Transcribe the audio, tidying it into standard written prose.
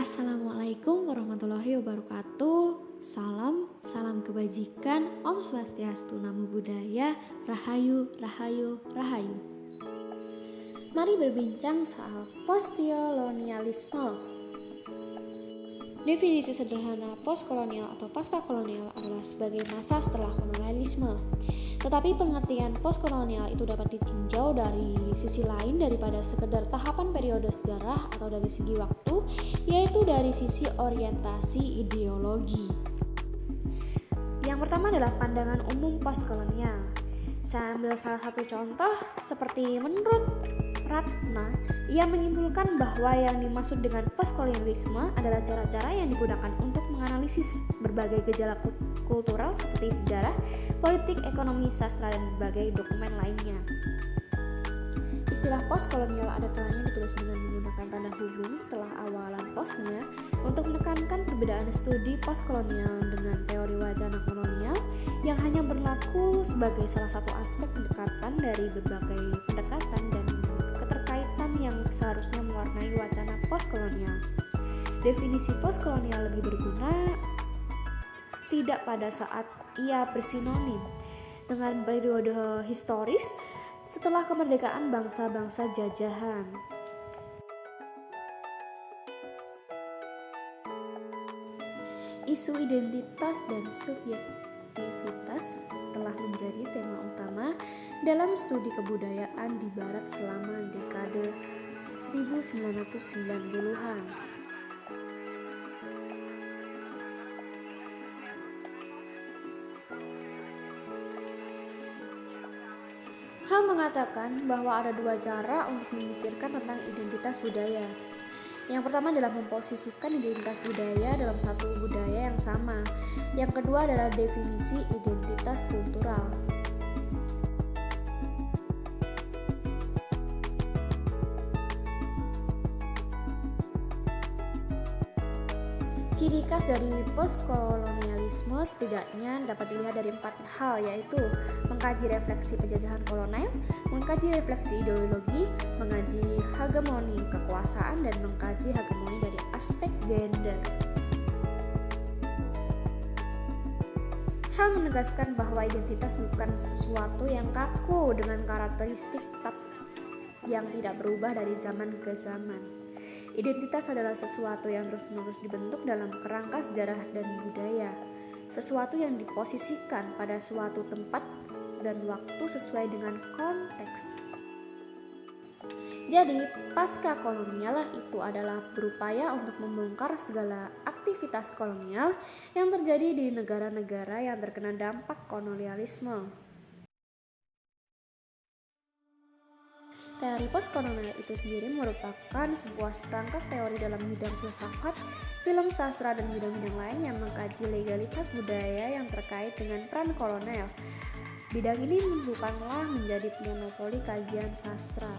Assalamualaikum warahmatullahi wabarakatuh. Salam kebajikan. Om Swastiastu, Namo Buddhaya, Rahayu, Rahayu, Rahayu. Mari berbincang soal postkolonialisme. Definisi sederhana postkolonial atau pasca-kolonial adalah sebagai masa setelah kolonialisme. Tetapi pengertian postkolonial itu dapat ditinjau dari sisi lain daripada sekedar tahapan periode sejarah atau dari segi waktu, yaitu dari sisi orientasi ideologi. Yang pertama adalah pandangan umum postkolonial. Saya ambil salah satu contoh seperti menurut Ratna, ia menyimpulkan bahwa yang dimaksud dengan postkolonialisme adalah cara-cara yang digunakan untuk menganalisis berbagai gejala kultural seperti sejarah, politik, ekonomi, sastra, dan berbagai dokumen lainnya. Istilah postkolonial ada kalanya ditulis dengan menggunakan tanda hubung setelah awalan postnya untuk menekankan perbedaan studi postkolonial dengan teori wacana kolonial yang hanya berlaku sebagai salah satu aspek pendekatan dari berbagai pendekatan dan keterkaitan yang seharusnya mewarnai wacana postkolonial. Definisi postkolonial lebih berguna tidak pada saat ia bersinonim dengan periode historis setelah kemerdekaan bangsa-bangsa jajahan. Isu identitas dan subjektivitas telah menjadi tema utama dalam studi kebudayaan di Barat selama dekade 1990-an. Hal mengatakan bahwa ada dua cara untuk memikirkan tentang identitas budaya. Yang pertama adalah memposisikan identitas budaya dalam satu budaya yang sama. Yang kedua adalah definisi identitas kultural. Ciri khas dari postkolonialisme setidaknya dapat dilihat dari 4 hal, yaitu mengkaji refleksi penjajahan kolonial, mengkaji refleksi ideologi, mengkaji hegemoni kekuasaan, dan mengkaji hegemoni dari aspek gender. Hal menegaskan bahwa identitas bukan sesuatu yang kaku dengan karakteristik tetap yang tidak berubah dari zaman ke zaman. Identitas adalah sesuatu yang terus-menerus dibentuk dalam kerangka sejarah dan budaya, sesuatu yang diposisikan pada suatu tempat dan waktu sesuai dengan konteks. Jadi, pasca kolonial itu adalah berupaya untuk membongkar segala aktivitas kolonial yang terjadi di negara-negara yang terkena dampak kolonialisme. Teori postkolonial itu sendiri merupakan sebuah seperangkat teori dalam bidang filsafat, film, sastra, dan bidang-bidang lain yang mengkaji legalitas budaya yang terkait dengan peran kolonial. Bidang ini bukanlah menjadi monopoli kajian sastra.